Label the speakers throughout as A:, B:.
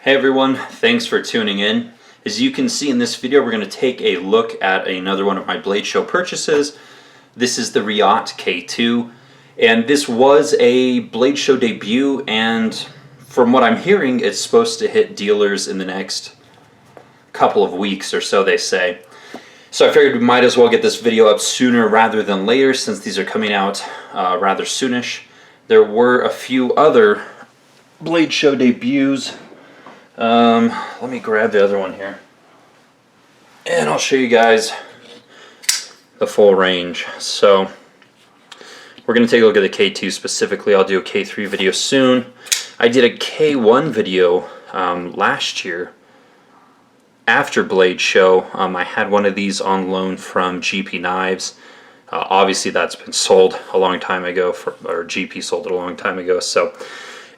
A: Hey everyone, thanks for tuning in. As you can see in this video, we're going to take a look at another one of my Blade Show purchases. This is the Reate K-2, and this was a Blade Show debut, and from what I'm hearing, it's supposed to hit dealers in the next couple of weeks or so, they say. So I figured we might as well get this video up sooner rather than later, since these are coming out rather soonish. There were a few other Blade Show debuts. Let me grab the other one here, and I'll show you guys the full range. So we're going to take a look at the K2 specifically. I'll do a K3 video soon. I did a K1 video last year after Blade Show. I had one of these on loan from GP Knives. Obviously that's been sold a long time ago, or GP sold it a long time ago. So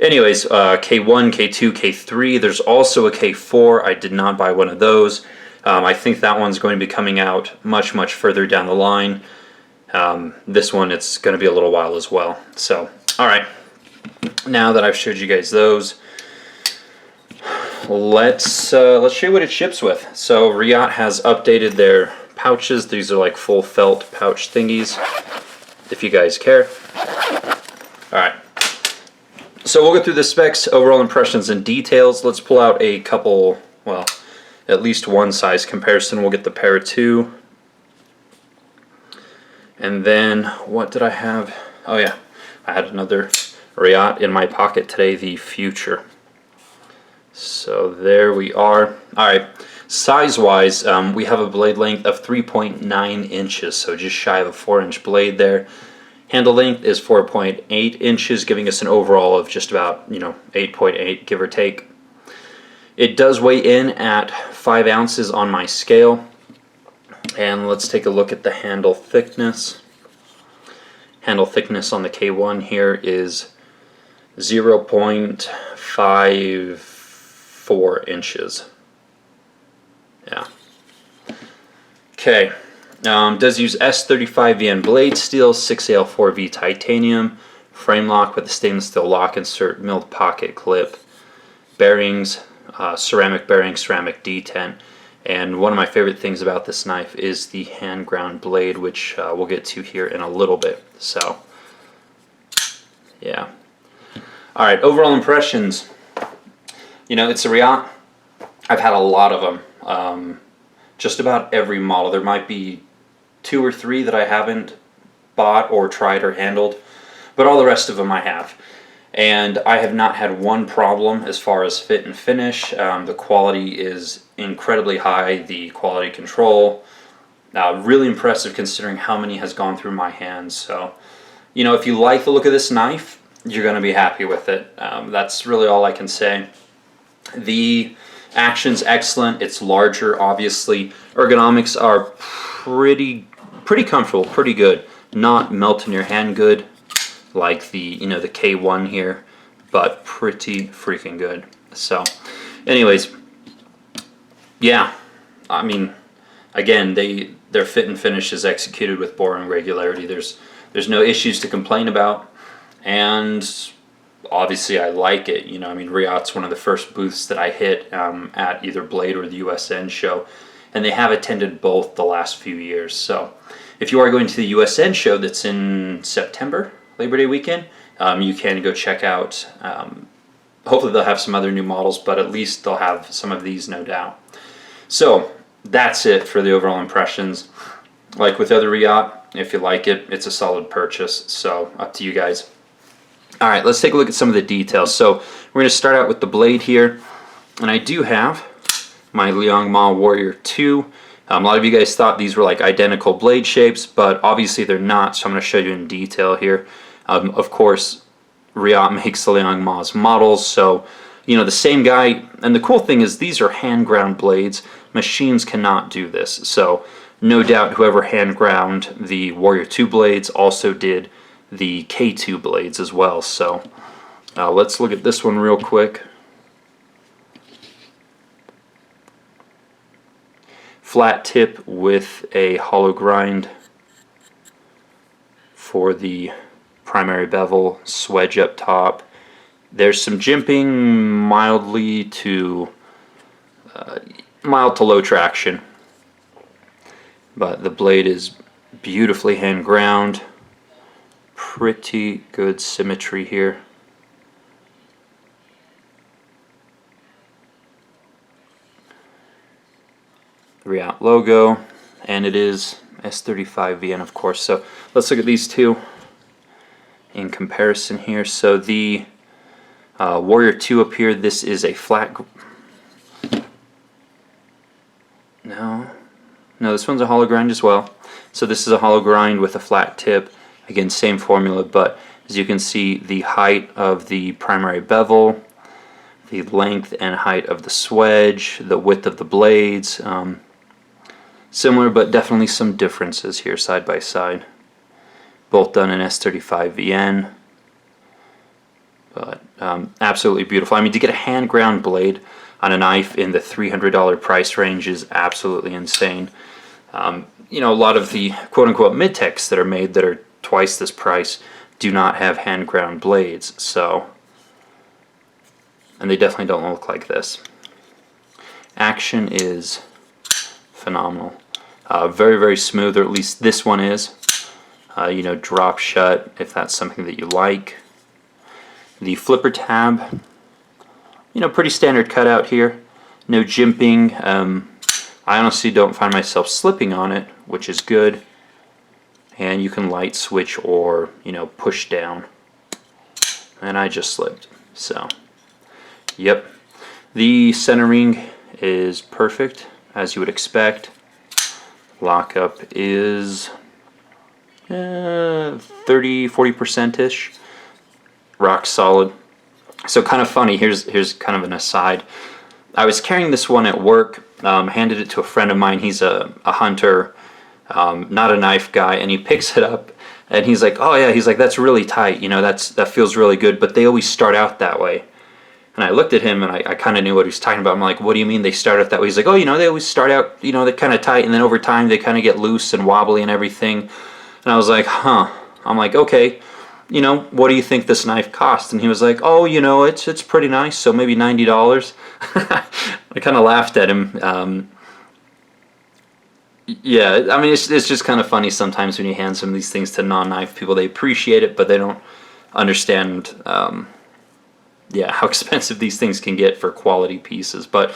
A: anyways, K1, K2, K3, there's also a K4. I did not buy one of those. I think that one's going to be coming out much further down the line. This one, it's going to be a little while as well. So, alright, now that I've showed you guys those, let's show you what it ships with. So Reate has updated their pouches. These are like full felt pouch thingies, if you guys care. Alright. So we'll go through the specs, overall impressions, and details. Let's pull out a couple, well, at least one size comparison. We'll get the pair of two. And then, what did I have? Oh yeah, I had another Reate in my pocket today, the Future. So there we are. Alright, size-wise, we have a blade length of 3.9 inches, so just shy of a 4-inch blade there. Handle length is 4.8 inches, giving us an overall of just about, 8.8, give or take. It does weigh in at 5 ounces on my scale. And let's take a look at the handle thickness. Handle thickness on the K1 here is 0.54 inches. Yeah. Okay. Does use S35VN blade steel, 6AL4V titanium, frame lock with a stainless steel lock insert, milled pocket clip, bearings, ceramic bearing, ceramic detent, and one of my favorite things about this knife is the hand ground blade, which we'll get to here in a little bit. So, yeah. Alright, overall impressions. It's a Reate. I've had a lot of them. Just about every model. There might be 2 or 3 that I haven't bought or tried or handled, but all the rest of them I have. And I have not had one problem as far as fit and finish. The quality is incredibly high, the quality control. Really impressive considering how many has gone through my hands. So, if you like the look of this knife, you're going to be happy with it. That's really all I can say. The action's excellent. It's larger, obviously. Ergonomics are pretty comfortable, pretty good. Not melt in your hand good like the the K1 here, but pretty freaking good. So, anyways, yeah. I mean, again, their fit and finish is executed with boring regularity. There's no issues to complain about, and obviously I like it. I mean, Reate's one of the first booths that I hit at either Blade or the USN show, and they have attended both the last few years. So if you are going to the USN show that's in September, Labor Day weekend, you can go check out. Hopefully they'll have some other new models, but at least they'll have some of these, no doubt. So that's it for the overall impressions. Like with other Reate, if you like it, it's a solid purchase. So up to you guys. Alright, let's take a look at some of the details. So we're going to start out with the blade here. And I do have my Liangma Warrior 2. A lot of you guys thought these were like identical blade shapes, but obviously they're not, so I'm going to show you in detail here. Of course, Reate makes the Liangma's models, so the same guy. And the cool thing is these are hand ground blades. Machines cannot do this, so no doubt whoever hand ground the Warrior 2 blades also did the K2 blades as well. So let's look at this one real quick. Flat tip with a hollow grind for the primary bevel, swedge up top, There's some jimping, mild to low traction, but the blade is beautifully hand ground. Pretty good symmetry here. The Reate logo, and it is S35VN, of course. So let's look at these two in comparison here. So the Warrior 2 up here, this is a flat. No, this one's a hollow grind as well. So this is a hollow grind with a flat tip. Again, same formula, but as you can see, the height of the primary bevel, the length and height of the swedge, the width of the blades, similar, but definitely some differences here side by side. Both done in S35VN, but absolutely beautiful. I mean, to get a hand ground blade on a knife in the $300 price range is absolutely insane. You know, a lot of the quote-unquote mid-techs that are made that are twice this price do not have hand ground blades, so, and they definitely don't look like this. Action is phenomenal. Very, very smooth, or at least this one is. You know, drop shut if that's something that you like. The flipper tab, you know, pretty standard cutout here. No jimping. I honestly don't find myself slipping on it, which is good. And you can light switch or, you know, push down. And I just slipped. So, yep. The centering is perfect, as you would expect. Lockup is 30-40%ish. Rock solid. So kind of funny, here's kind of an aside. I was carrying this one at work, handed it to a friend of mine. He's a hunter, not a knife guy, and he picks it up and he's like, oh yeah, he's like, that's really tight, you know, that feels really good, but they always start out that way. And I looked at him and I kind of knew what he was talking about. I'm like, what do you mean they start out that way? He's like, oh, you know, they always start out, you know, they're kind of tight, and then over time they kind of get loose and wobbly and everything. And I was like, huh. I'm like, okay, you know, what do you think this knife cost? And he was like, oh, you know, it's pretty nice, so maybe $90. I kind of laughed at him. Yeah, I mean, it's just kind of funny sometimes when you hand some of these things to non-knife people. They appreciate it, but they don't understand, yeah, how expensive these things can get for quality pieces. But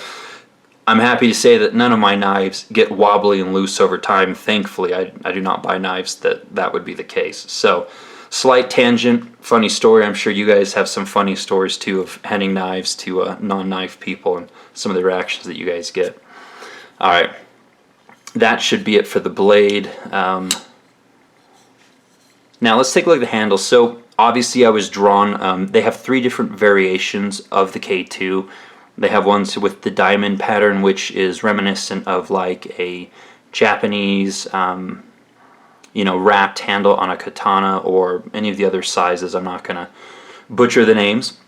A: I'm happy to say that none of my knives get wobbly and loose over time. Thankfully, I do not buy knives that would be the case. So, slight tangent, funny story. I'm sure you guys have some funny stories too of handing knives to non-knife people and some of the reactions that you guys get. All right, that should be it for the blade. Now let's take a look at the handle. So obviously I was drawn, they have 3 different variations of the K2. They have ones with the diamond pattern, which is reminiscent of like a Japanese, you know, wrapped handle on a katana or any of the other sizes. I'm not going to butcher the names.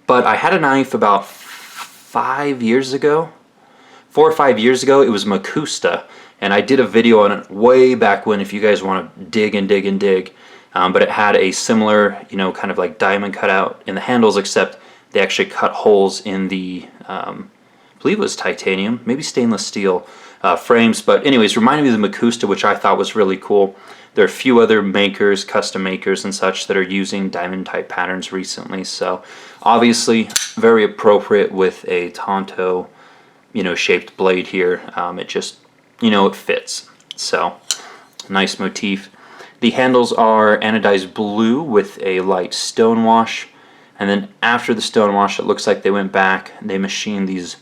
A: But I had a knife about 5 years ago. 4 or 5 years ago. It was Makusta. And I did a video on it way back when, if you guys want to dig and dig and dig. But it had a similar, you know, kind of like diamond cutout in the handles, except they actually cut holes in the, I believe it was titanium, maybe stainless steel frames. But anyways, reminded me of the Makusta, which I thought was really cool. There are a few other makers, custom makers and such, that are using diamond type patterns recently. So obviously very appropriate with a Tonto, you know, shaped blade here. It just, you know, it fits. So nice motif. The handles are anodized blue with a light stonewash. And then after the stonewash, it looks like they went back, they machined these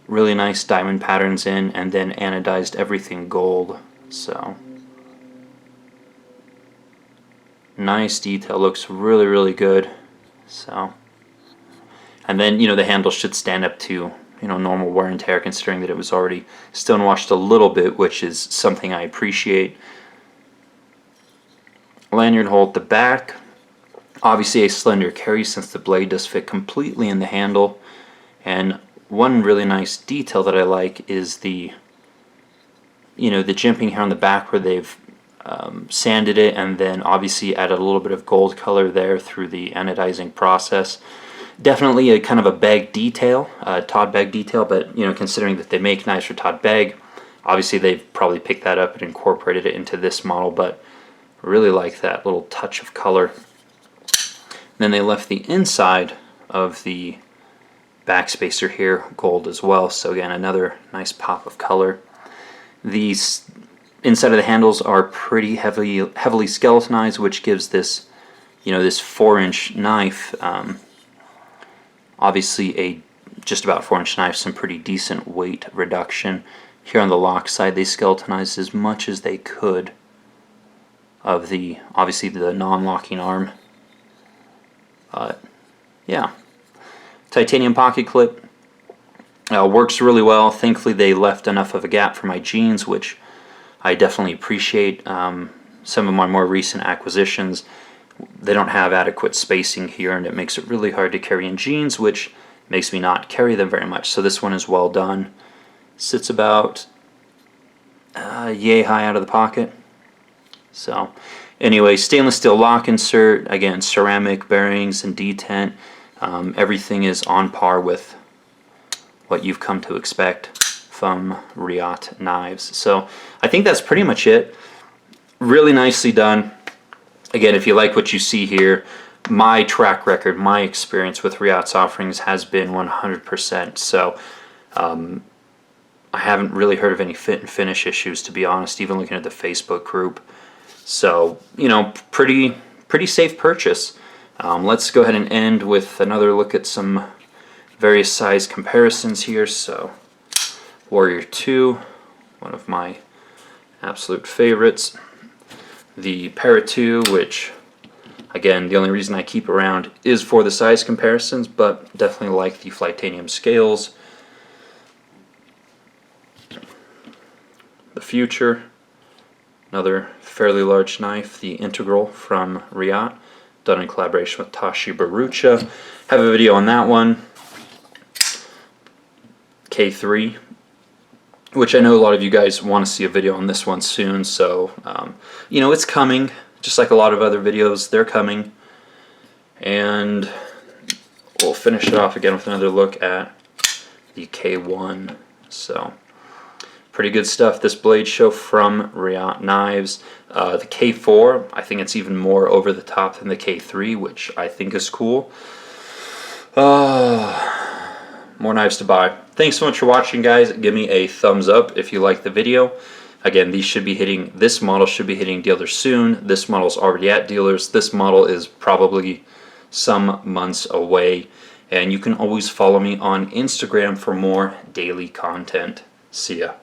A: really nice diamond patterns in, and then anodized everything gold. So nice detail, looks really, really good. So, and then, you know, the handle should stand up to, you know, normal wear and tear, considering that it was already stonewashed a little bit, which is something I appreciate. Lanyard hole at the back. Obviously a slender carry, since the blade does fit completely in the handle. And one really nice detail that I like is the, you know, the jimping here on the back, where they've sanded it, and then obviously added a little bit of gold color there through the anodizing process. Definitely a kind of a bag detail, Todd bag detail, but you know, considering that they make knives for Todd bag, obviously they've probably picked that up and incorporated it into this model, but I really like that little touch of color. Then they left the inside of the backspacer here gold as well, so again, another nice pop of color. These inside of the handles are pretty heavily skeletonized, which gives this, you know, this 4-inch knife, obviously a just about 4-inch knife, some pretty decent weight reduction. Here on the lock side, they skeletonized as much as they could of the, obviously the non-locking arm. Yeah, titanium pocket clip works really well. Thankfully, they left enough of a gap for my jeans, which I definitely appreciate. Some of my more recent acquisitions, they don't have adequate spacing here, and it makes it really hard to carry in jeans, which makes me not carry them very much. So this one is well done. Sits about yay high out of the pocket. So anyway, stainless steel lock insert, again ceramic bearings and detent. Everything is on par with what you've come to expect from Reate Knives. So I think that's pretty much it. Really nicely done. Again, if you like what you see here, my track record, my experience with Reate's offerings has been 100%. So I haven't really heard of any fit and finish issues, to be honest, even looking at the Facebook group. So, you know, pretty safe purchase. Let's go ahead and end with another look at some various size comparisons here. So, Warrior 2, one of my absolute favorites. The Para 2, which, again, the only reason I keep around is for the size comparisons, but definitely like the Flightanium scales. The Future, another fairly large knife, the Integral from Reate, done in collaboration with Tashi Barucha. Have a video on that one. K3, which I know a lot of you guys want to see a video on this one soon, so you know, it's coming, just like a lot of other videos, they're coming. And we'll finish it off again with another look at the K1. So pretty good stuff. This blade show from Reate Knives. The K4, I think it's even more over the top than the K3, which I think is cool. More knives to buy. Thanks so much for watching, guys. Give me a thumbs up if you like the video. Again, these should be hitting, this model should be hitting dealers soon. This model's already at dealers. This model is probably some months away. And you can always follow me on Instagram for more daily content. See ya.